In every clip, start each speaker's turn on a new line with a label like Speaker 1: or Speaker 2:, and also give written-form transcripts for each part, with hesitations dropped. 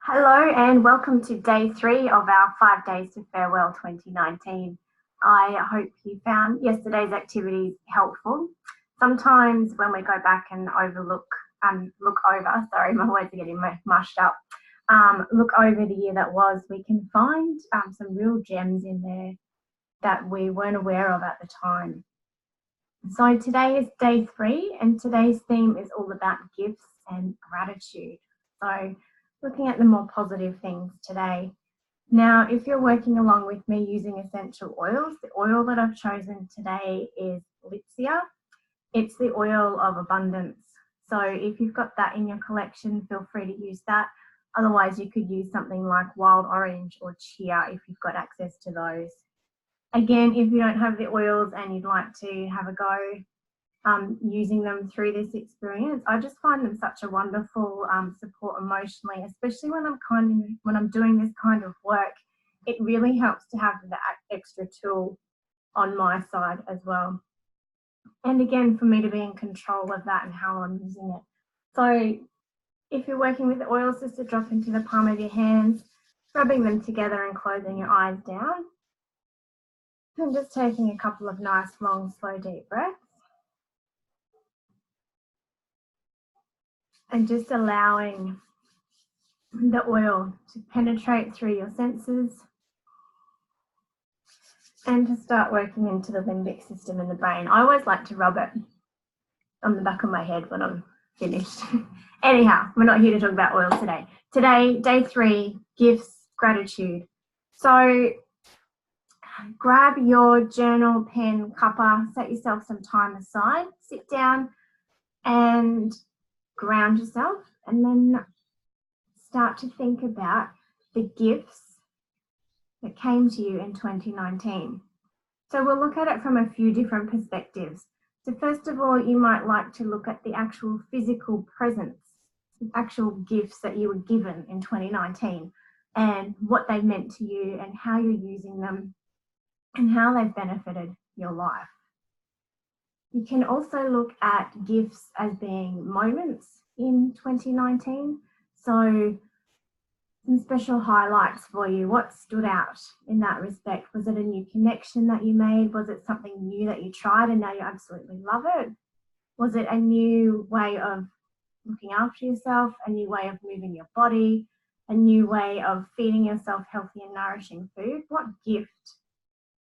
Speaker 1: Hello and welcome to day 3 of our 5 Days to Farewell 2019. I hope you found yesterday's activities helpful. Sometimes when we go back and look over, sorry, my words are getting mushed up, look over the year that was, we can find some real gems in there that we weren't aware of at the time. So today is day 3 and today's theme is all about gifts and gratitude. So looking at the more positive things today. Now, if you're working along with me using essential oils, the oil that I've chosen today is Litsea. It's the oil of abundance. So if you've got that in your collection, feel free to use that. Otherwise, you could use something like wild orange or chia if you've got access to those. Again, if you don't have the oils and you'd like to have a go using them through this experience, I just find them such a wonderful support emotionally, especially when I'm doing this kind of work. It really helps to have that extra tool on my side as well. And again, for me to be in control of that and how I'm using it. So if you're working with the oils, just to drop into the palm of your hands, rubbing them together and closing your eyes down. And just taking a couple of nice, long, slow, deep breaths. And just allowing the oil to penetrate through your senses and to start working into the limbic system in the brain. I always like to rub it on the back of my head when I'm finished. Anyhow, we're not here to talk about oil today. Today, day 3, gifts, gratitude. So grab your journal, pen, cuppa, set yourself some time aside, sit down and ground yourself, and then start to think about the gifts that came to you in 2019. So we'll look at it from a few different perspectives. So first of all, you might like to look at the actual physical presence, the actual gifts that you were given in 2019 and what they meant to you and how you're using them and how they've benefited your life. You can also look at gifts as being moments in 2019. So some special highlights for you. What stood out in that respect? Was it a new connection that you made? Was it something new that you tried and now you absolutely love it? Was it a new way of looking after yourself, a new way of moving your body, a new way of feeding yourself healthy and nourishing food? What gift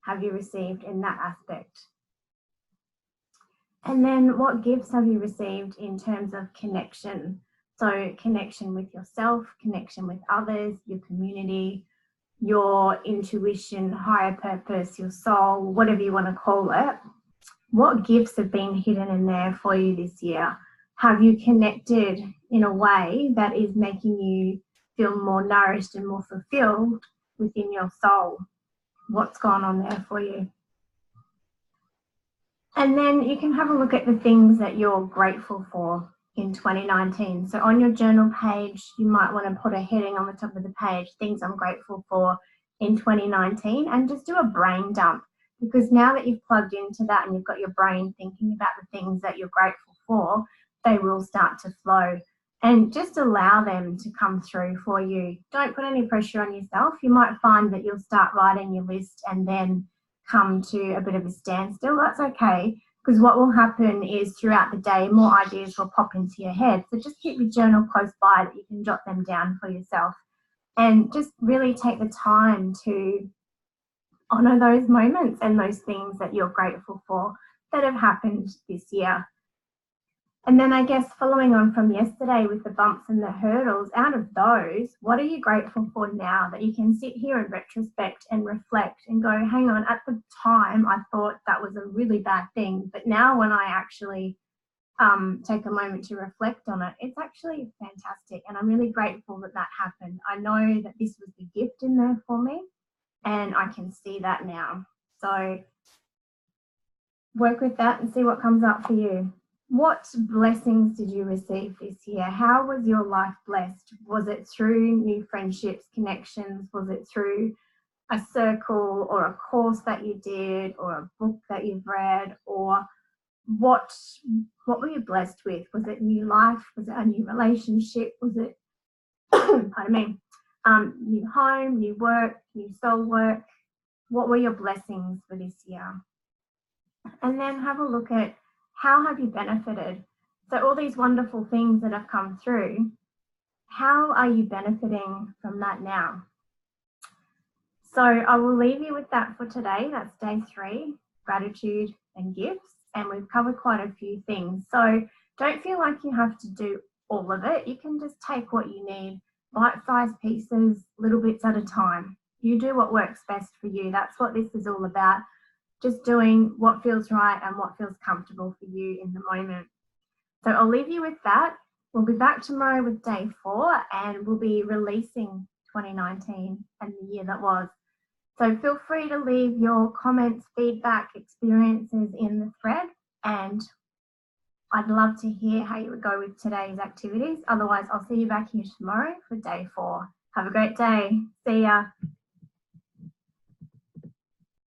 Speaker 1: have you received in that aspect? And then what gifts have you received in terms of connection? So connection with yourself, connection with others, your community, your intuition, higher purpose, your soul, whatever you want to call it. What gifts have been hidden in there for you this year? Have you connected in a way that is making you feel more nourished and more fulfilled within your soul? What's gone on there for you? And then you can have a look at the things that you're grateful for in 2019. So on your journal page, you might want to put a heading on the top of the page, things I'm grateful for in 2019, and just do a brain dump, because now that you've plugged into that and you've got your brain thinking about the things that you're grateful for, they will start to flow, and just allow them to come through for you. Don't put any pressure on yourself. You might find that you'll start writing your list and then come to a bit of a standstill. That's okay, because what will happen is throughout the day, more ideas will pop into your head. So just keep your journal close by that you can jot them down for yourself, and just really take the time to honor those moments and those things that you're grateful for that have happened this year. And then I guess following on from yesterday with the bumps and the hurdles, out of those, what are you grateful for now that you can sit here in retrospect and reflect and go, hang on, at the time I thought that was a really bad thing, but now when I actually take a moment to reflect on it, it's actually fantastic, and I'm really grateful that that happened. I know that this was the gift in there for me, and I can see that now. So work with that and see what comes up for you. What blessings did you receive this year? How was your life blessed? Was it through new friendships, connections? Was it through a circle or a course that you did or a book that you've read? Or what were you blessed with? Was it new life? Was it a new relationship? Was it, pardon me, New home, new work, new soul work. What were your blessings for this year? And then have a look at how have you benefited. So all these wonderful things that have come through, how are you benefiting from that now? So I will leave you with that for today. That's day 3, gratitude and gifts. And we've covered quite a few things. So don't feel like you have to do all of it. You can just take what you need, bite-sized pieces, little bits at a time. You do what works best for you. That's what this is all about. Just doing what feels right and what feels comfortable for you in the moment. So I'll leave you with that. We'll be back tomorrow with day 4 and we'll be releasing 2019 and the year that was. So feel free to leave your comments, feedback, experiences in the thread, and I'd love to hear how you would go with today's activities. Otherwise, I'll see you back here tomorrow for day 4. Have a great day. See ya.